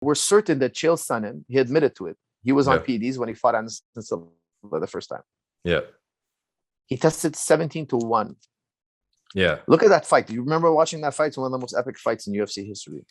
we're certain that Chael Sonnen, he admitted to it. He was on Yeah. PEDs when he fought Anderson Silva the first time. Yeah. He tested 17-1. Yeah. Look at that fight. Do you remember watching that fight? It's one of the most epic fights in UFC history.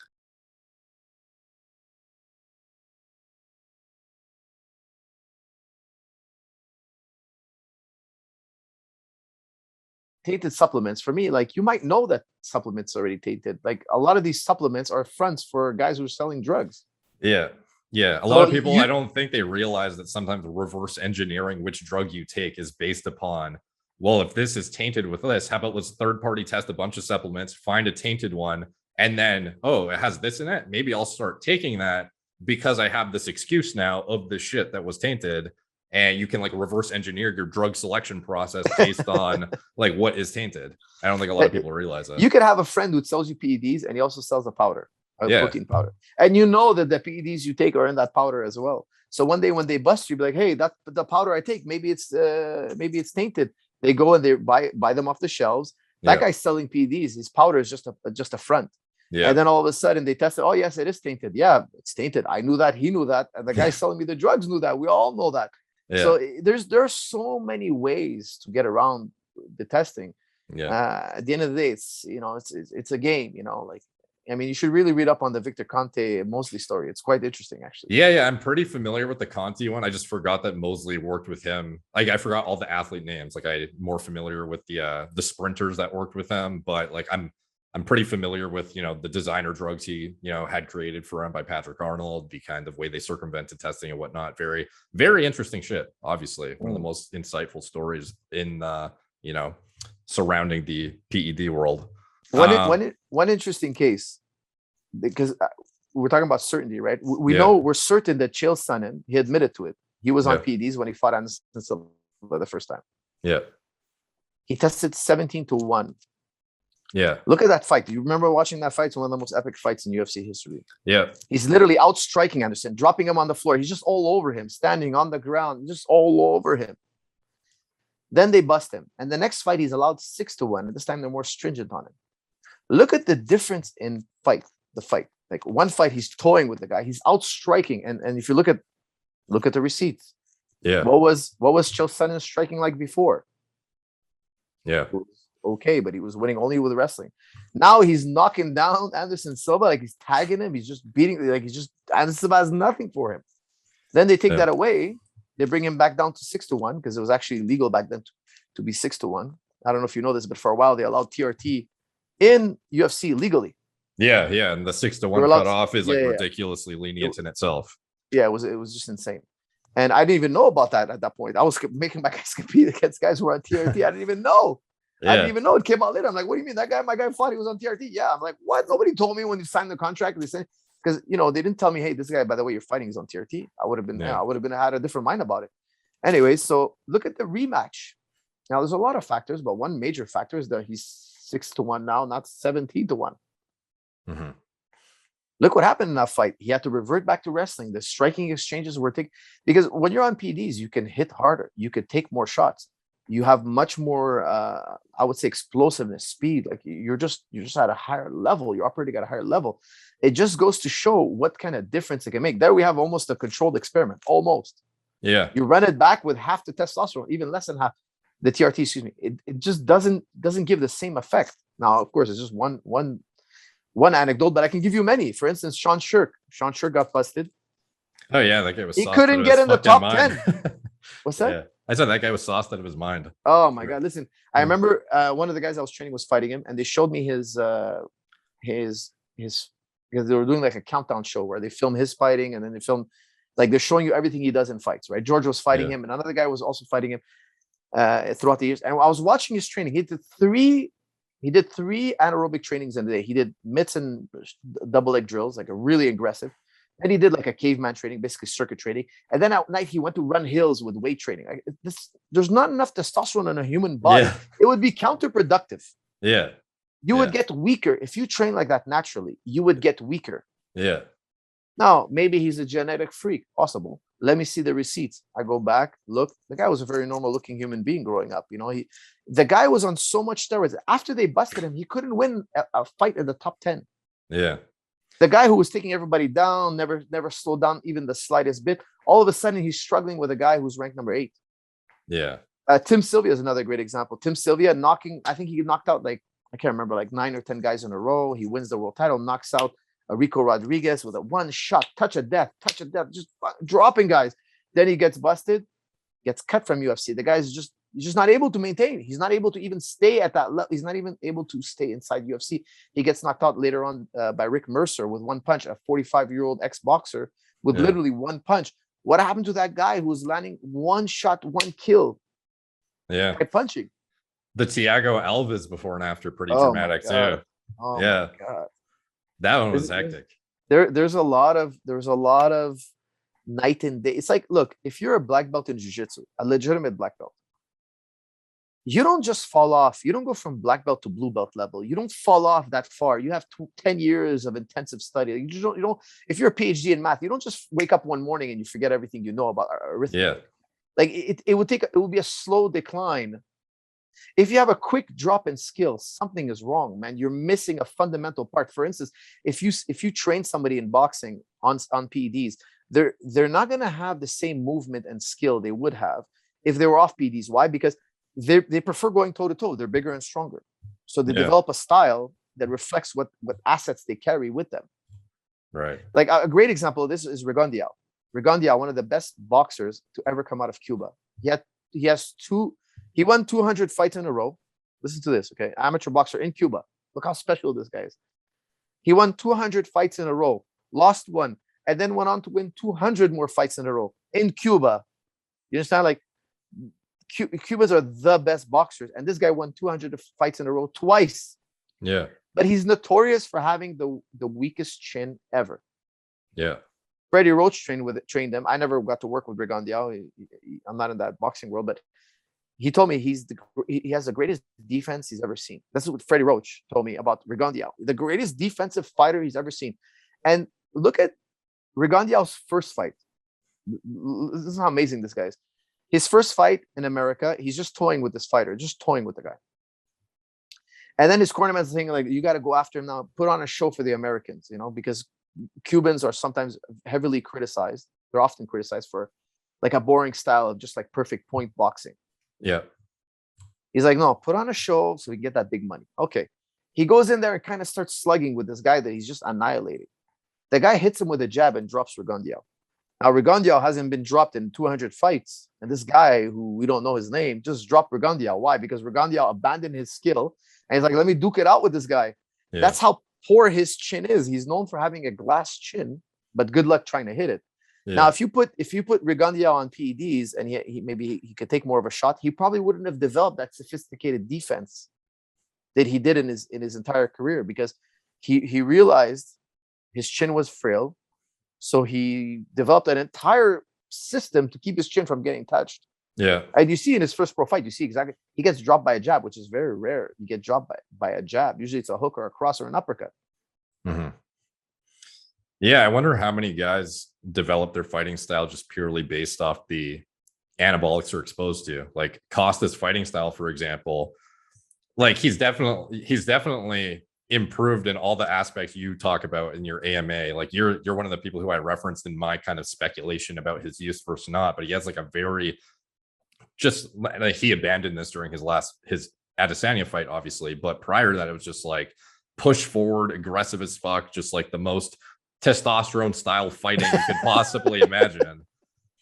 Tainted supplements, for me, like, you might know that supplements already tainted. Like, a lot of these supplements are fronts for guys who are selling drugs. Yeah. Yeah. A lot of people, I don't think they realize that sometimes reverse engineering which drug you take is based upon, well, if this is tainted with this, how about let's third party test a bunch of supplements, find a tainted one, and then, oh, it has this in it. Maybe I'll start taking that because I have this excuse now of the shit that was tainted. And you can like reverse engineer your drug selection process based on like what is tainted. I don't think a lot of people realize that. You could have a friend who sells you PEDs and he also sells a powder, a protein powder. And you know that the PEDs you take are in that powder as well. So one day when they bust you, be like, hey, that the powder I take, maybe it's tainted. They go and they buy them off the shelves. That guy's selling PEDs. His powder is just a front. Yeah. And then all of a sudden they tested, oh yes, it is tainted. Yeah, it's tainted. I knew that, he knew that, and the guy selling me the drugs knew that. We all know that. Yeah. So there are so many ways to get around the testing. Yeah. At the end of the day, it's a game. Like, I mean, you should really read up on the Victor Conte Mosley story. It's quite interesting, actually. Yeah, I'm pretty familiar with the Conte one. I just forgot that Mosley worked with him. Like, I forgot all the athlete names. Like, I'm more familiar with the sprinters that worked with him, but like I'm pretty familiar with, the designer drugs he, had created for him by Patrick Arnold, the kind of way they circumvented testing and whatnot. Very, very interesting shit. Obviously, one of the most insightful stories in, surrounding the PED world. One interesting case, because we're talking about certainty, right? We know we're certain that Chael Sonnen, he admitted to it. He was on PEDs when he fought Anderson Silva the first time. Yeah. He tested 17-1. Yeah. Look at that fight. Do you remember watching that fight? It's one of the most epic fights in UFC history. Yeah. He's literally outstriking Anderson, dropping him on the floor. He's just all over him, standing on the ground, just all over him. Then they bust him. And the next fight, he's allowed 6-1. And this time they're more stringent on him. Look at the difference in the fight. Like, one fight, he's toying with the guy. He's outstriking. And if you look at the receipts. Yeah. What was Chael Sonnen striking like before? Yeah. Okay, but he was winning only with wrestling. Now he's knocking down Anderson Silva, like he's tagging him. He's just beating, like Anderson Silva has nothing for him. Then they take that away. They bring him back down to 6-1 because it was actually legal back then to be 6-1. I don't know if you know this, but for a while they allowed TRT in UFC legally. Yeah, and the 6-1 cutoff is ridiculously lenient in itself. Yeah, it was just insane. And I didn't even know about that at that point. I was making my guys compete against guys who were on TRT. I didn't even know. I didn't even know it came out later. I'm like, what do you mean? My guy fought, he was on TRT. Yeah. I'm like, what? Nobody told me when you signed the contract. They said, because they didn't tell me, hey, this guy, by the way, you're fighting is on TRT. I would have been had a different mind about it. Anyway, so look at the rematch. Now there's a lot of factors, but one major factor is that he's 6-1 now, not 17-1. Mm-hmm. Look what happened in that fight. He had to revert back to wrestling. The striking exchanges were because when you're on PDs, you can hit harder. You could take more shots. You have much more, I would say, explosiveness, speed. Like you're just at a higher level. You're operating at a higher level. It just goes to show what kind of difference it can make. There we have almost a controlled experiment, almost. Yeah. You run it back with half the testosterone, even less than half the TRT. Excuse me. It just doesn't give the same effect. Now, of course, it's just one anecdote, but I can give you many. For instance, Sean Shirk got busted. Oh yeah, that guy was. He couldn't get in the top 10. What's that? Yeah. I said that guy was sauced out of his mind. Oh my God. Listen, I remember one of the guys I was training was fighting him, and they showed me his because they were doing like a countdown show where they film his fighting, and then they film, like, they're showing you everything he does in fights, right? George was fighting him, and another guy was also fighting him throughout the years. And I was watching his training. He did three anaerobic trainings in a day. He did mitts and double leg drills, like a really aggressive. And he did like a caveman training, basically circuit training. And then at night he went to run hills with weight training. Like there's not enough testosterone in a human body. Yeah. It would be counterproductive. Yeah. You would get weaker. If you train like that naturally, you would get weaker. Yeah. Now, maybe he's a genetic freak. Possible. Let me see the receipts. I go back, look. The guy was a very normal looking human being growing up. The guy was on so much steroids. After they busted him, he couldn't win a fight in the top 10. Yeah. The guy who was taking everybody down, never slowed down even the slightest bit. All of a sudden, he's struggling with a guy who's ranked number 8. Yeah. Tim Sylvia is another great example. Tim Sylvia I think he knocked out like, I can't remember, like 9 or 10 guys in a row. He wins the world title, knocks out Rico Rodriguez with a one shot, touch of death, just dropping guys. Then he gets busted, gets cut from UFC. The guy's just not able to maintain. He's not able to even stay at that level. He's not even able to stay inside UFC. He gets knocked out later on by Rick Mercer with one punch, a 45-year-old ex-boxer with literally one punch. What happened to that guy who was landing one shot, one kill? Yeah. By punching. The Thiago Alves before and after, pretty dramatic too. Oh yeah. my God. That one was hectic. There's a lot of night and day. It's like, look, if you're a black belt in jiu-jitsu, a legitimate black belt, you don't just fall off. You don't go from black belt to blue belt level. You don't fall off that far. You have 10 years of intensive study. You don't, if you're a PhD in math, you don't just wake up one morning and you forget everything you know about arithmetic. Yeah. Like it would be a slow decline. If you have a quick drop in skill, something is wrong, man. You're missing a fundamental part. For instance, if you train somebody in boxing on PEDs, they're not going to have the same movement and skill they would have if they were off PEDs. Why? Because they prefer going toe to toe. They're bigger and stronger, so they develop a style that reflects what assets they carry with them. Right. Like a great example of this is Rigondeaux. Rigondeaux, one of the best boxers to ever come out of Cuba. He won 200 fights in a row. Listen to this, okay? Amateur boxer in Cuba. Look how special this guy is. He won 200 fights in a row, lost one, and then went on to win 200 more fights in a row in Cuba. You understand? Like, Cubans are the best boxers, and this guy won 200 fights in a row twice. Yeah. But he's notorious for having the weakest chin ever. Yeah. Freddie Roach trained him. I never got to work with Rigondeaux. I'm not in that boxing world, but he told me he has the greatest defense he's ever seen. That's what Freddie Roach told me about Rigondeaux. The greatest defensive fighter he's ever seen. And look at Rigondeaux's first fight. This is how amazing this guy is. His first fight in America, he's just toying with this fighter, just toying with the guy. And then his cornerman's saying, like, you got to go after him now, put on a show for the Americans, because Cubans are sometimes heavily criticized. They're often criticized for like a boring style of just like perfect point boxing. Yeah. He's like, no, put on a show so we get that big money. Okay. He goes in there and kind of starts slugging with this guy that he's just annihilating. The guy hits him with a jab and drops Rigondeaux. Now, Rigondeaux hasn't been dropped in 200 fights. And this guy, who we don't know his name, just dropped Rigondeaux. Why? Because Rigondeaux abandoned his skill. And he's like, let me duke it out with this guy. Yeah. That's how poor his chin is. He's known for having a glass chin, but good luck trying to hit it. Yeah. Now, if you put Rigondeaux on PEDs and he could take more of a shot, he probably wouldn't have developed that sophisticated defense that he did in his entire career, because he realized his chin was frail. So he developed an entire system to keep his chin from getting touched. Yeah. And you see in his first pro fight, you see exactly, he gets dropped by a jab, which is very rare. You get dropped by a jab. Usually it's a hook or a cross or an uppercut. Mm-hmm. Yeah, I wonder how many guys develop their fighting style just purely based off the anabolics they're exposed to. Like Costa's fighting style, for example, like he's definitely improved in all the aspects you talk about in your AMA. Like you're one of the people who I referenced in my kind of speculation about his use versus not, but he has like a very, just like, he abandoned this during his Adesanya fight, obviously, but prior to that, it was just like push forward, aggressive as fuck, just like the most testosterone style fighting you could possibly imagine.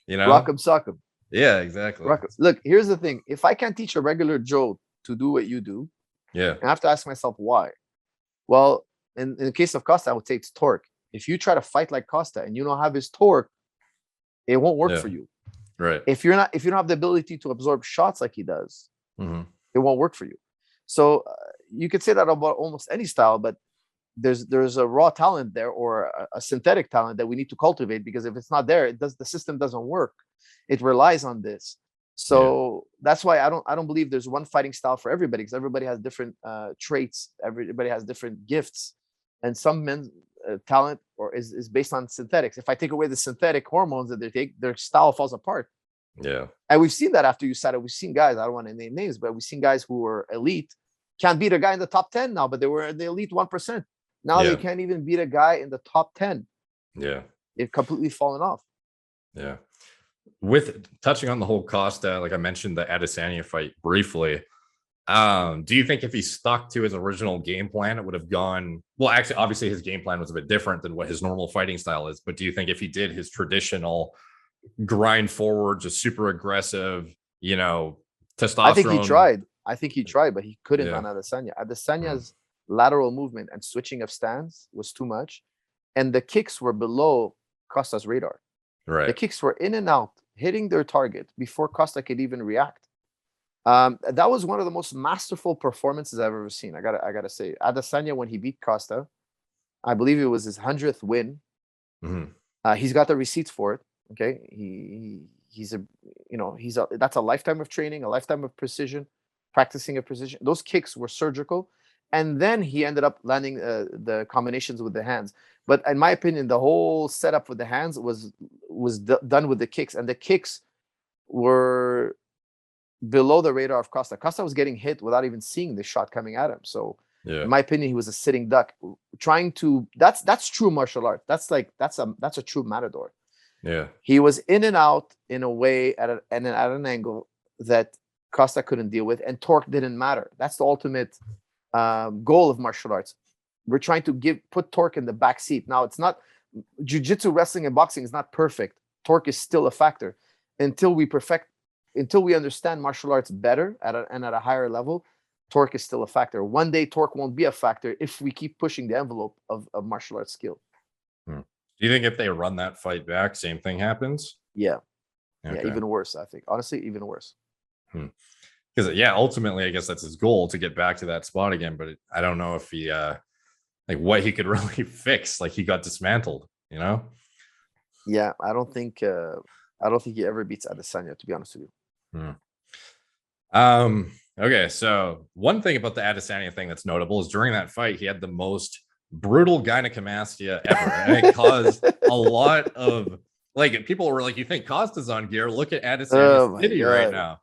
Rock 'em, sock 'em. Yeah, exactly. Look, here's the thing. If I can't teach a regular Joe to do what you do, I have to ask myself why. Well, in the case of Costa, I would say it's torque. If you try to fight like Costa and you don't have his torque, it won't work for you. Right. If you don't have the ability to absorb shots like he does, it won't work for you. So you could say that about almost any style, but there's a raw talent there, or a synthetic talent that we need to cultivate, because if it's not there, the system doesn't work. It relies on this. So that's why I don't believe there's one fighting style for everybody, because everybody has different traits. Everybody has different gifts, and some men's talent is based on synthetics. If I take away the synthetic hormones that they take, their style falls apart. Yeah. And we've seen that after USADA. We've seen guys, I don't want to name names, but we've seen guys who were elite, can't beat a guy in the top 10 now, but they were in the elite 1%. Now they can't even beat a guy in the top 10. Yeah. They've completely fallen off. Yeah. With touching on the whole Costa, like I mentioned the Adesanya fight briefly, do you think if he stuck to his original game plan, it would have gone well? Actually, obviously his game plan was a bit different than what his normal fighting style is, but do you think if he did his traditional grind forward, just super aggressive, testosterone? I think he tried, but he couldn't on Adesanya. Adesanya's lateral movement and switching of stance was too much, and the kicks were below Costa's radar. Right. The kicks were in and out, hitting their target before Costa could even react. That was one of the most masterful performances I've ever seen. I gotta say, Adesanya, when he beat Costa, I believe it was his 100th win. He's got the receipts for it. Okay, that's a lifetime of training, a lifetime of precision, practicing a precision. Those kicks were surgical, and then he ended up landing the combinations with the hands. But in my opinion, the whole setup with the hands was done with the kicks, and the kicks were below the radar of Costa. Costa was getting hit without even seeing the shot coming at him. So in my opinion, he was a sitting duck trying to. That's true martial art. That's a true matador. Yeah, he was in and out in a way at an angle that Costa couldn't deal with, and torque didn't matter. That's the ultimate goal of martial arts. We're trying to put torque in the back seat. Now, it's not jiu-jitsu, wrestling, and boxing is not perfect. Torque is still a factor until we understand martial arts better at a higher level. Torque is still a factor. One day, torque won't be a factor if we keep pushing the envelope of martial arts skill. Do you think if they run that fight back, same thing happens? Yeah. Okay. Yeah, even worse, I think. Honestly, even worse. Because ultimately, I guess that's his goal, to get back to that spot again. But I don't know if he what he could really fix. Like, he got dismantled, Yeah, I don't think he ever beats Adesanya, to be honest with you. Okay, so one thing about the Adesanya thing that's notable is during that fight, he had the most brutal gynecomastia ever, and it caused a lot of people were like, "You think Costa's on gear? Look at Adesanya's titty right now."